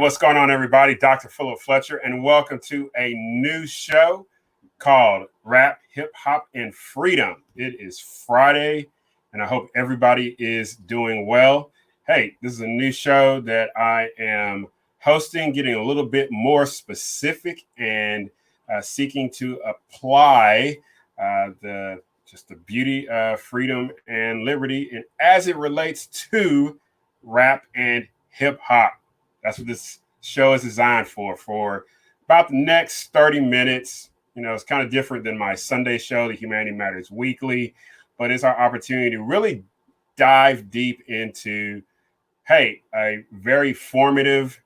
what's going on, everybody? Dr. Philip Fletcher, and welcome to a new show called Rap, Hip Hop, and Freedom. It is Friday, and I hope everybody is doing well. Hey, this is a new show that I am hosting, getting a little bit more specific and seeking to apply the beauty of freedom and liberty, and as it relates to rap and hip hop. That's what this show is designed for about the next 30 minutes. You know, it's kind of different than my Sunday show, the Humanity Matters Weekly, but it's our opportunity to really dive deep into, hey, a very formative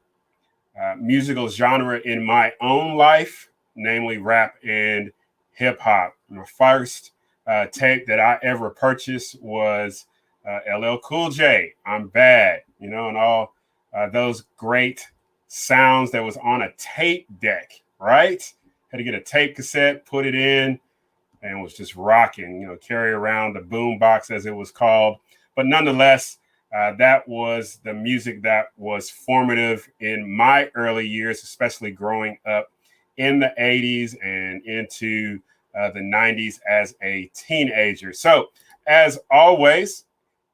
musical genre in my own life, namely rap and hip hop. My first tape that I ever purchased was LL Cool J, I'm Bad, you know, and all those great sounds that was on a tape deck, right? Had to get a tape cassette, put it in, and was just rocking, you know, carry around the boom box as it was called. But nonetheless, that was the music that was formative in my early years, especially growing up in the 80s and into the 90s as a teenager. So as always,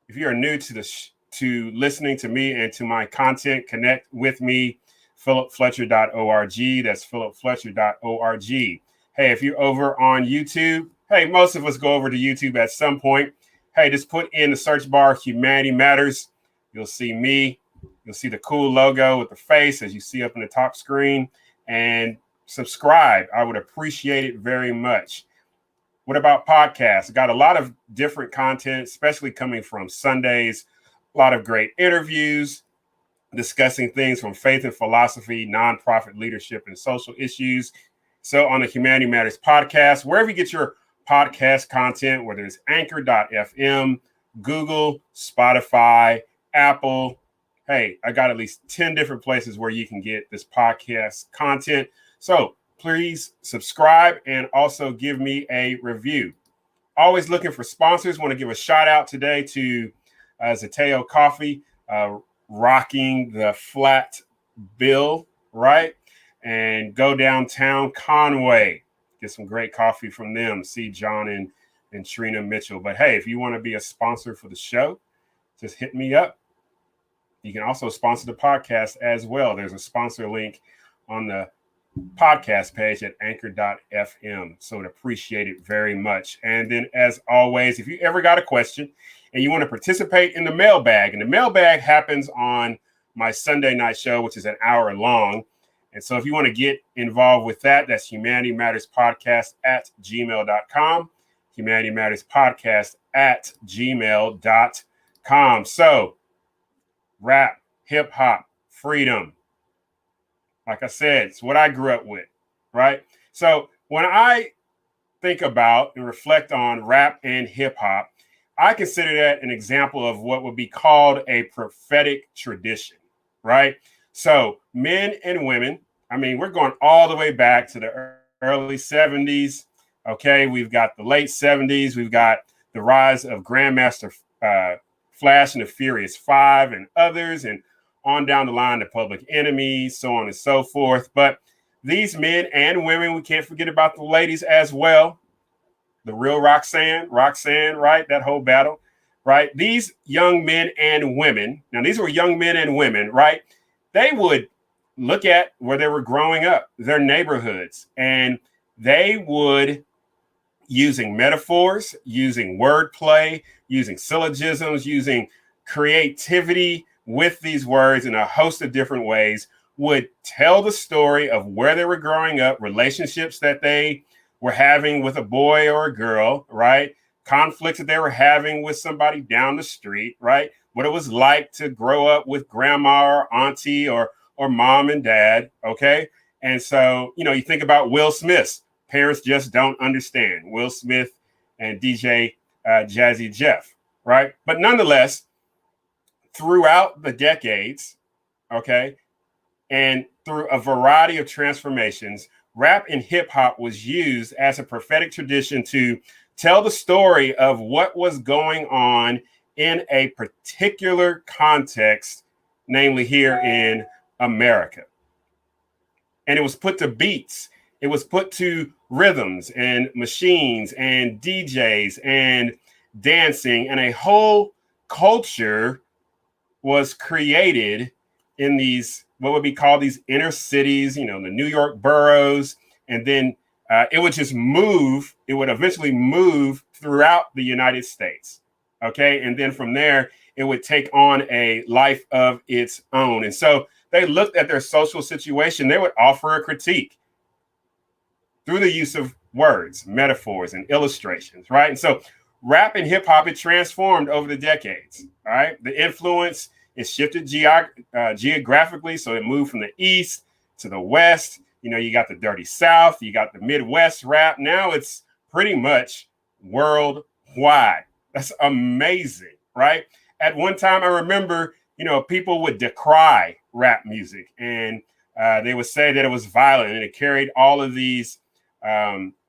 if you are new to listening to me and to my content, connect with me, philipfletcher.org. That's philipfletcher.org. Hey, if you're over on YouTube, hey, most of us go over to YouTube at some point. Hey, just put in the search bar Humanity Matters. You'll see me. You'll see the cool logo with the face as you see up in the top screen. And subscribe. I would appreciate it very much. What about podcasts? I got a lot of different content, especially coming from Sundays. A lot of great interviews discussing things from faith and philosophy, nonprofit leadership, and social issues. So on the Humanity Matters podcast, wherever you get your podcast content, whether it's anchor.fm, Google, Spotify, Apple, hey, I got at least 10 different places where you can get this podcast content. So please subscribe and also give me a review. Always looking for sponsors. Want to give a shout out today to Zateo Coffee, rocking the flat bill, right? And go downtown Conway, get some great coffee from them. See John and Trina Mitchell. But hey, if you want to be a sponsor for the show, just hit me up. You can also sponsor the podcast as well. There's a sponsor link on the podcast page at anchor.fm. So I'd appreciate it very much. And then as always, if you ever got a question and you want to participate in the mailbag, and the mailbag happens on my Sunday night show, which is an hour long. And so if you want to get involved with that, that's Humanity Matters Podcast at gmail.com. Humanity Matters Podcast at gmail.com. So rap, hip hop, freedom. Like I said, it's what I grew up with, right? So when I think about and reflect on rap and hip hop, I consider that an example of what would be called a prophetic tradition, right? So men and women, I mean, we're going all the way back to the early 70s. Okay, we've got the late 70s. We've got the rise of Grandmaster Flash and the Furious Five and others, and on down the line to Public Enemy, so on and so forth. But these men and women, we can't forget about the ladies as well. The real Roxanne, right? That whole battle, right? These young men and women, now these were young men and women, right? They would look at where they were growing up, their neighborhoods, and they would, using metaphors, using wordplay, using syllogisms, using creativity with these words in a host of different ways, would tell the story of where they were growing up, relationships that they were having with a boy or a girl, right? Conflicts that they were having with somebody down the street, right? What it was like to grow up with grandma or auntie or mom and dad, okay? And so, you know, you think about Will Smith's Parents Just Don't Understand, Will Smith and DJ Jazzy Jeff, right? But nonetheless, throughout the decades, okay, and through a variety of transformations, rap and hip hop was used as a prophetic tradition to tell the story of what was going on in a particular context, namely here in America. And it was put to beats. It was put to rhythms and machines and DJs and dancing, and a whole culture was created in these, what would be called these inner cities, the New York boroughs. And then it would just move. It would eventually move throughout the United States. Okay. And then from there, it would take on a life of its own. And so they looked at their social situation. They would offer a critique through the use of words, metaphors, and illustrations, right? And so rap and hip hop, it transformed over the decades, all right? The influence is shifted geographically. So it moved from the East to the West. You got the Dirty South, you got the Midwest rap. Now it's pretty much worldwide. That's amazing, right? At one time, I remember, people would decry rap music, and they would say that it was violent and it carried all of these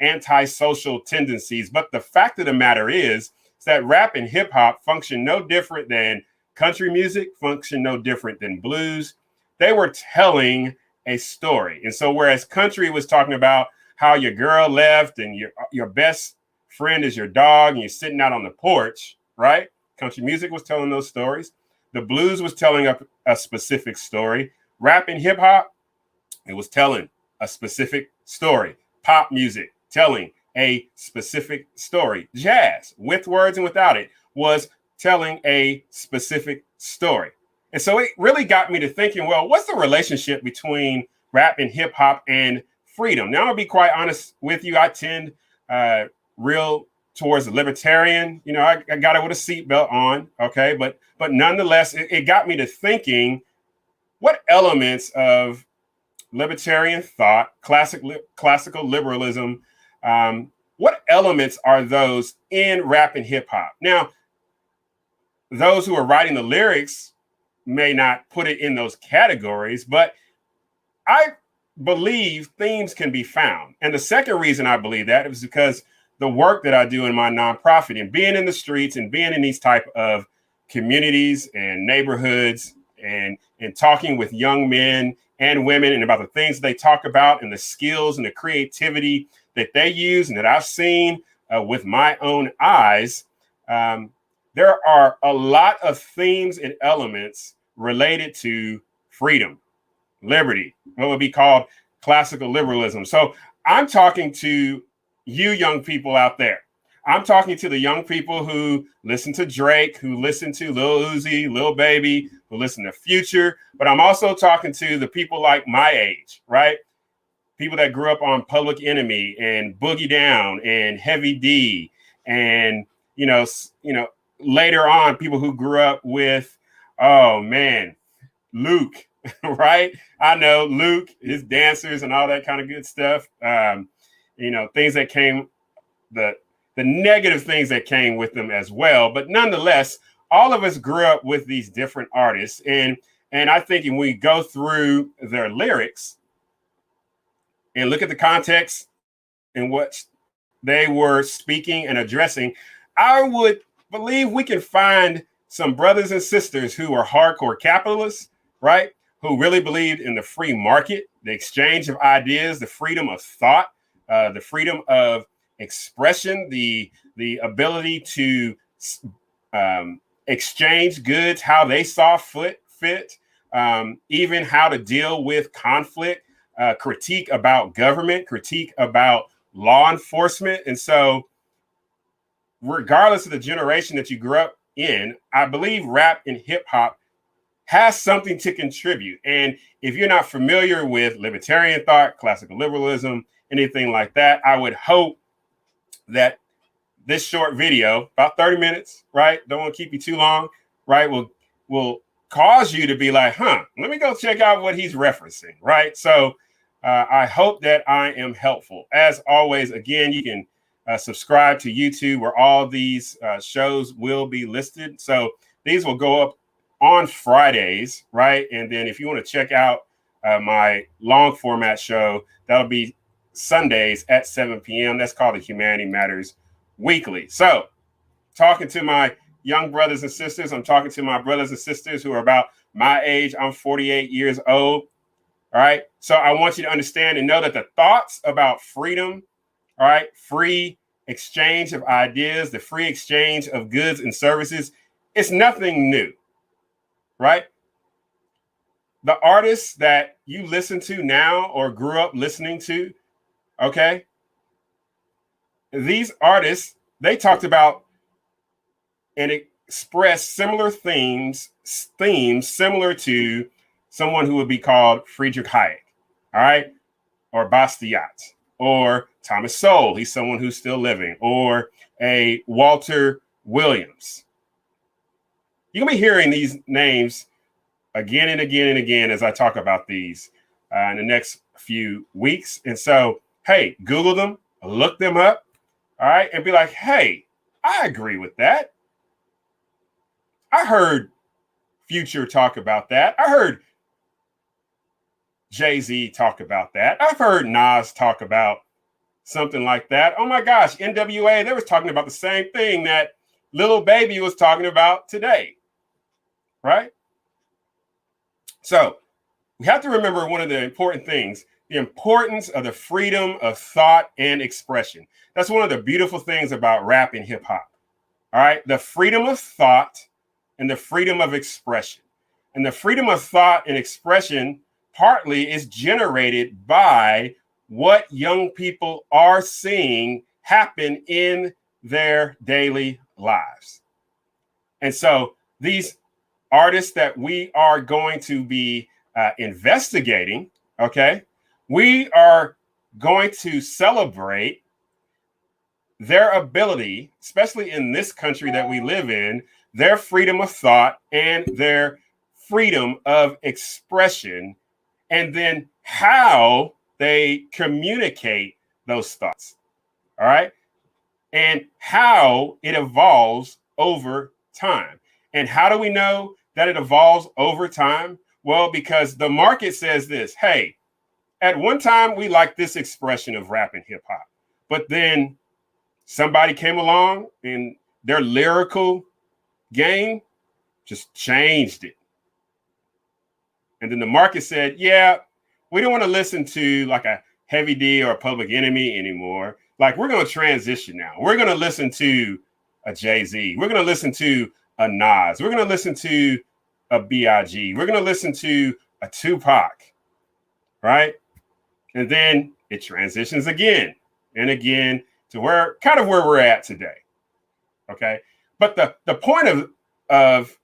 antisocial tendencies. But the fact of the matter is that rap and hip hop function no different than country music, function no different than blues. They were telling a story. And so whereas country was talking about how your girl left and your best friend is your dog and you're sitting out on the porch, right? Country music was telling those stories. The blues was telling a specific story. Rap and hip hop, it was telling a specific story. Pop music telling a specific story. Jazz, with words and without it, was telling a specific story. And so it really got me to thinking, well, what's the relationship between rap and hip hop and freedom? Now, I'll be quite honest with you. I tend real towards the libertarian. I got it with a seatbelt on, okay? But nonetheless, it got me to thinking, what elements of libertarian thought, classical liberalism, what elements are those in rap and hip hop? Now, those who are writing the lyrics may not put it in those categories, but I believe themes can be found. And the second reason I believe that is because the work that I do in my nonprofit and being in the streets and being in these type of communities and neighborhoods and talking with young men and women and about the things they talk about and the skills and the creativity that they use and that I've seen with my own eyes, there are a lot of themes and elements related to freedom, liberty, what would be called classical liberalism. So I'm talking to you young people out there. I'm talking to the young people who listen to Drake, who listen to Lil Uzi, Lil Baby, who listen to Future, but I'm also talking to the people like my age, right? People that grew up on Public Enemy and Boogie Down and Heavy D, and later on, people who grew up with, oh man, Luke, right? I know Luke, his dancers and all that kind of good stuff. Things that came, the negative things that came with them as well. But nonetheless, all of us grew up with these different artists. And I think when we go through their lyrics and look at the context and what they were speaking and addressing, I would believe we can find some brothers and sisters who are hardcore capitalists, right? Who really believed in the free market, the exchange of ideas, the freedom of thought, the freedom of expression, the ability to exchange goods how they saw fit, even how to deal with conflict, critique about government, critique about law enforcement. And so regardless of the generation that you grew up in, I believe rap and hip hop has something to contribute. And if you're not familiar with libertarian thought, classical liberalism, anything like that, I would hope that this short video, about 30 minutes, right? Don't want to keep you too long, right? Will cause you to be like, let me go check out what he's referencing, right? So I hope that I am helpful. As always, again, you can subscribe to YouTube where all these shows will be listed. So these will go up on Fridays, right? And then if you want to check out my long format show, that'll be Sundays at 7 p.m. That's called the Humanity Matters Weekly. So talking to my young brothers and sisters, I'm talking to my brothers and sisters who are about my age. I'm 48 years old. All right. So I want you to understand and know that the thoughts about freedom, all right, free exchange of ideas, the free exchange of goods and services, it's nothing new, right? The artists that you listen to now or grew up listening to, okay, these artists, they talked about and expressed similar themes similar to someone who would be called Friedrich Hayek, all right, or Bastiat, or Thomas Sowell, he's someone who's still living, or a Walter Williams. You're going to be hearing these names again and again and again as I talk about these in the next few weeks. And so, hey, Google them, look them up, all right, and be like, hey, I agree with that. I heard Future talk about that. I heard Jay-Z talk about that. I've heard Nas talk about something like that. Oh my gosh, NWA, they was talking about the same thing that Lil Baby was talking about today, right? So we have to remember one of the important things, the importance of the freedom of thought and expression. That's one of the beautiful things about rap and hip hop, all right? The freedom of thought and the freedom of expression. And the freedom of thought and expression partly is generated by what young people are seeing happen in their daily lives. And so these artists that we are going to be investigating, okay, we are going to celebrate their ability, especially in this country that we live in, their freedom of thought and their freedom of expression, and then how they communicate those thoughts, all right? And how it evolves over time. And how do we know that it evolves over time? Well, because the market says this, hey, at one time we liked this expression of rap and hip hop, but then somebody came along and their lyrical game just changed it. And then the market said, yeah, we don't want to listen to like a Heavy D or a Public Enemy anymore. Like, we're going to transition now. We're going to listen to a Jay-Z. We're going to listen to a Nas. We're going to listen to a B.I.G. We're going to listen to a Tupac, right? And then it transitions again and again to where we're at today, okay? But the point of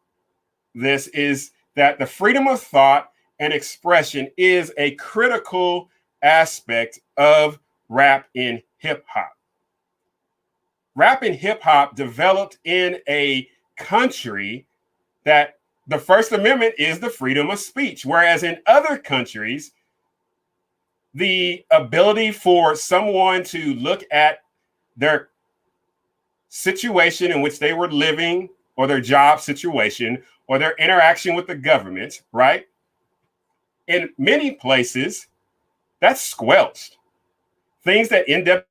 this is that the freedom of thought and expression is a critical aspect of rap and hip hop. Rap and hip hop developed in a country that the First Amendment is the freedom of speech, whereas in other countries, the ability for someone to look at their situation in which they were living, or their job situation, or their interaction with the government, right? In many places, that's squelched. Things that NWA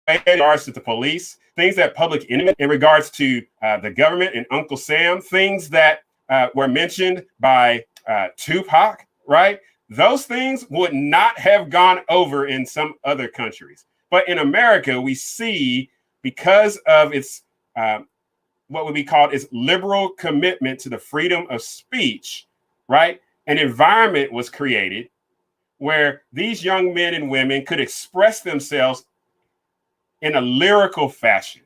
in regards to the police, things that Public Enemy in regards to the government and Uncle Sam, things that were mentioned by Tupac, right? Those things would not have gone over in some other countries. But in America, we see, because of its what would be called its liberal commitment to the freedom of speech, right? An environment was created where these young men and women could express themselves in a lyrical fashion,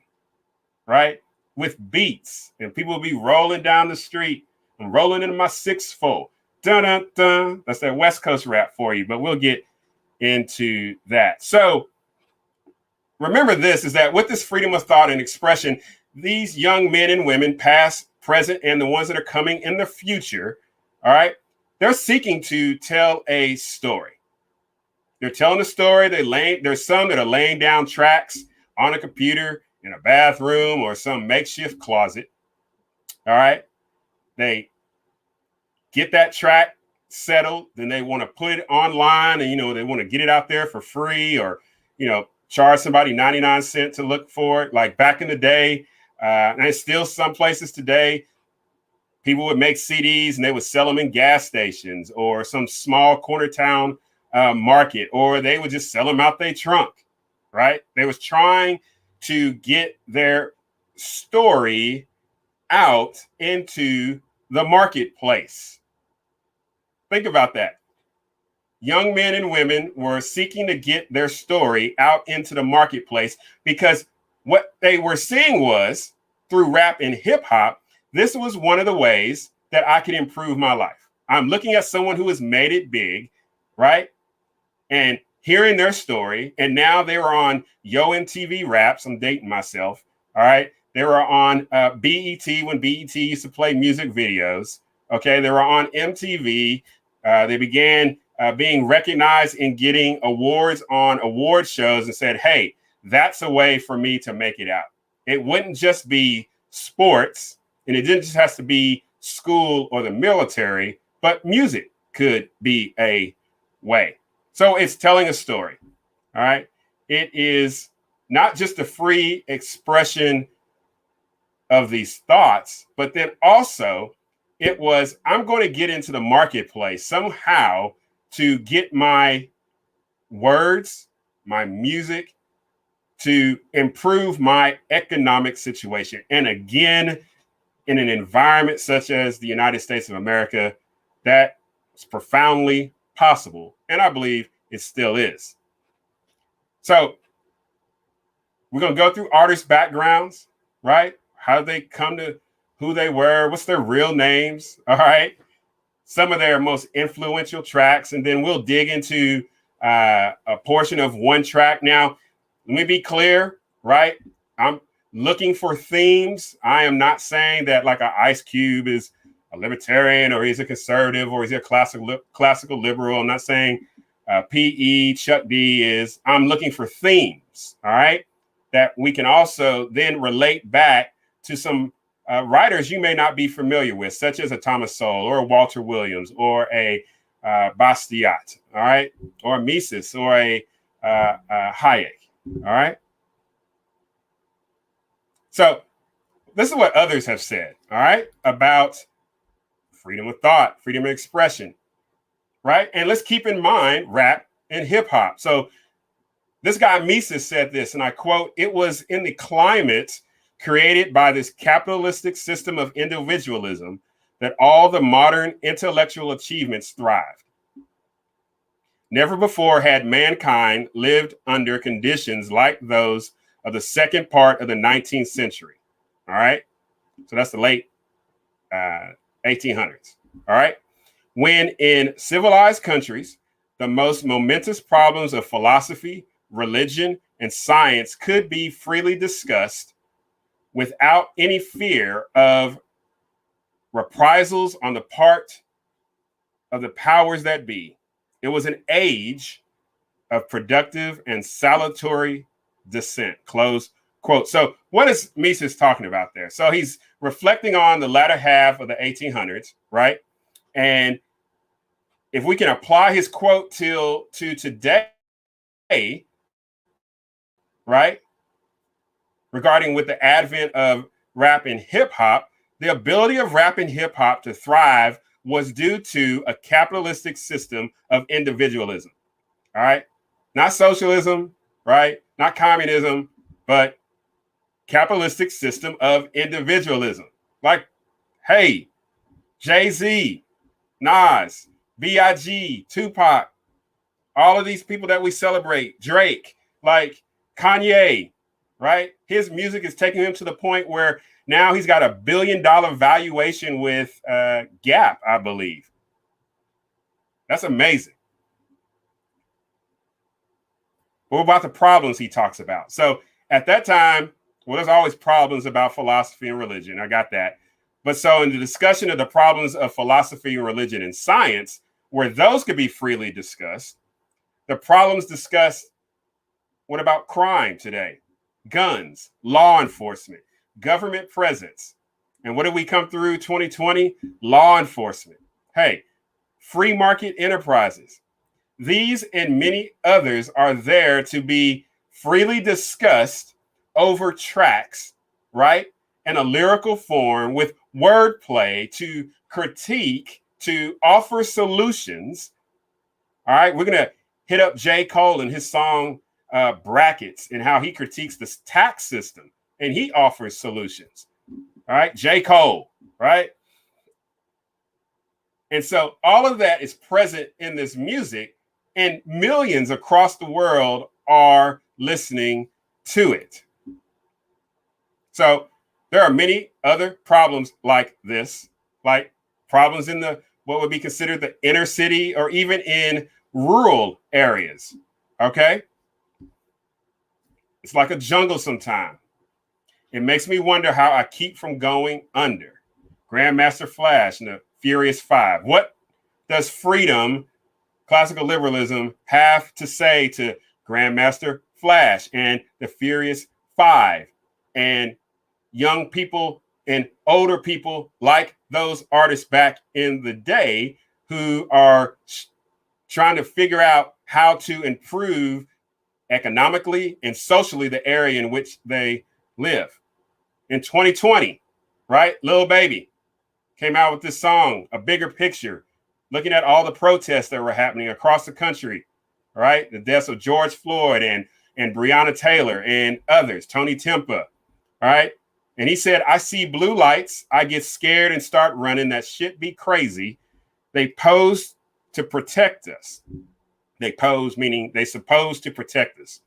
right? With beats, and people will be rolling down the street. I'm rolling into my 6'4". Dun dun dun. That's that West Coast rap for you, but we'll get into that. So remember this, is that with this freedom of thought and expression, these young men and women, past, present, and the ones that are coming in the future, all right, they're seeking to tell a story. They're telling a story. There's some that are laying down tracks on a computer in a bathroom or some makeshift closet. All right. They get that track settled, then they want to put it online, and they want to get it out there for free, or charge somebody 99 cents to look for it. Like back in the day, And it's still some places today, people would make CDs and they would sell them in gas stations or some small corner town market, or they would just sell them out their trunk, right? They was trying to get their story out into the marketplace. Think about that. Young men and women were seeking to get their story out into the marketplace because what they were seeing was through rap and hip hop, this was one of the ways that I could improve my life. I'm looking at someone who has made it big, right? And hearing their story. And now they were on Yo MTV Raps. I'm dating myself. All right. They were on BET when BET used to play music videos. Okay. They were on MTV. They began being recognized and getting awards on award shows and said, hey, that's a way for me to make it out. It wouldn't just be sports, and it didn't just have to be school or the military, but music could be a way. So it's telling a story. All right. It is not just a free expression of these thoughts, but then also it was, I'm going to get into the marketplace somehow to get my words, my music, to improve my economic situation. And again, in an environment such as the United States of America, that is profoundly possible. And I believe it still is. So we're going to go through artists' backgrounds, right? How did they come to who they were? What's their real names? All right. Some of their most influential tracks. And then we'll dig into a portion of one track. Now, let me be clear, right? I'm looking for themes. I am not saying that like an Ice Cube is a libertarian or he's a conservative or he's a classical liberal. I'm not saying PE, Chuck D is. I'm looking for themes, all right, that we can also then relate back to some writers you may not be familiar with, such as a Thomas Sowell or a Walter Williams or a Bastiat, all right, or a Mises or a Hayek, all right. So this is what others have said, all right, about freedom of thought, freedom of expression, right? And let's keep in mind rap and hip hop. So this guy Mises said this, and I quote, "It was in the climate created by this capitalistic system of individualism that all the modern intellectual achievements thrived. Never before had mankind lived under conditions like those of the second part of the 19th century." All right. So that's the late 1800s. All right. When in civilized countries, the most momentous problems of philosophy, religion, and science could be freely discussed without any fear of reprisals on the part of the powers that be. It was an age of productive and salutary dissent. Close quote. So what is Mises talking about there? So he's reflecting on the latter half of the 1800s, right? And if we can apply his quote to today, right, regarding with the advent of rap and hip hop, the ability of rap and hip hop to thrive was due to a capitalistic system of individualism. All right. Not socialism, right? Not communism, but capitalistic system of individualism. Like, hey, Jay-Z, Nas, B.I.G., Tupac, all of these people that we celebrate, Drake, like Kanye, right? His music is taking him to the point where now he's got $1 billion valuation with Gap, I believe. That's amazing. What about the problems he talks about? So at that time, well, there's always problems about philosophy and religion. I got that. But so in the discussion of the problems of philosophy and religion and science, where those could be freely discussed, the problems discussed, what about crime today? Guns, law enforcement, government presence. And what did we come through 2020? Law enforcement. Hey, free market enterprises. These and many others are there to be freely discussed over tracks, right? in a lyrical form with wordplay to critique, to offer solutions. All right, we're going to hit up J. Cole and his song Brackets and how he critiques the tax system and he offers solutions. All right, J. Cole, right? And so all of that is present in this music, and millions across the world are listening to it. So there are many other problems like this, like problems in the what would be considered the inner city or even in rural areas. Okay. It's like a jungle sometimes. It makes me wonder how I keep from going under. Grandmaster Flash and the Furious Five. What does freedom, classical liberalism, have to say to Grandmaster Flash and the Furious Five and young people and older people like those artists back in the day who are trying to figure out how to improve economically and socially the area in which they live? In 2020, right? Lil Baby came out with this song, A Bigger Picture, looking at all the protests that were happening across the country, right? The deaths of George Floyd and Breonna Taylor and others, Tony Timpa, right? And he said, I see blue lights, I get scared and start running. That shit be crazy. They pose to protect us. They pose, meaning they supposed to protect us.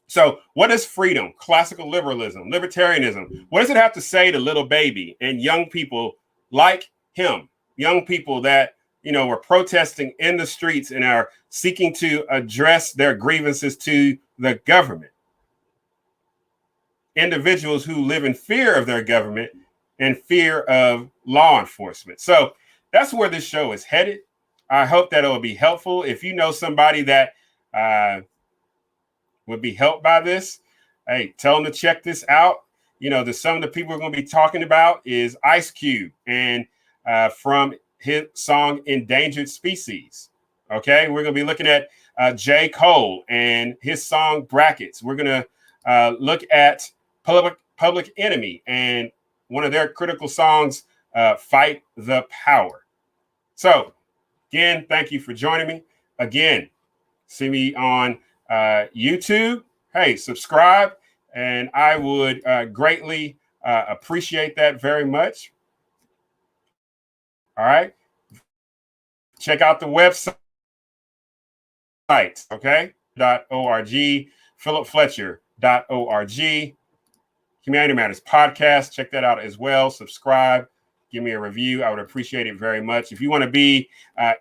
So what is freedom, classical liberalism, libertarianism? What does it have to say to Lil Baby and young people like him, young people that, you know, were protesting in the streets and are seeking to address their grievances to the government? Individuals who live in fear of their government and fear of law enforcement. So that's where this show is headed. I hope that it will be helpful. If you know somebody that would be helped by this, hey, tell them to check this out. You know, some of the people we're going to be talking about is Ice Cube and from his song Endangered Species. Okay, we're going to be looking at J. Cole and his song Brackets. We're going to look at Public Enemy and one of their critical songs, Fight the Power. So again, thank you for joining me. Again, see me on YouTube. Hey, subscribe, and I would greatly appreciate that very much. All right. Check out the website, okay? .org, philipfletcher.org. Humanity Matters Podcast. Check that out as well. Subscribe. Give me a review. I would appreciate it very much. If you want to be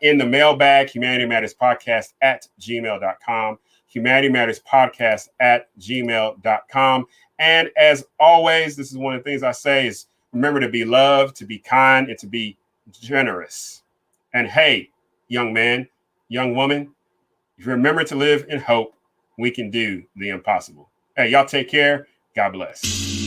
in the mailbag, Humanity Matters Podcast at gmail.com. Humanity Matters Podcast at gmail.com. And as always, this is one of the things I say is remember to be loved, to be kind, and to be generous. And hey, young man, young woman, if you remember to live in hope, we can do the impossible. Hey, y'all take care. God bless.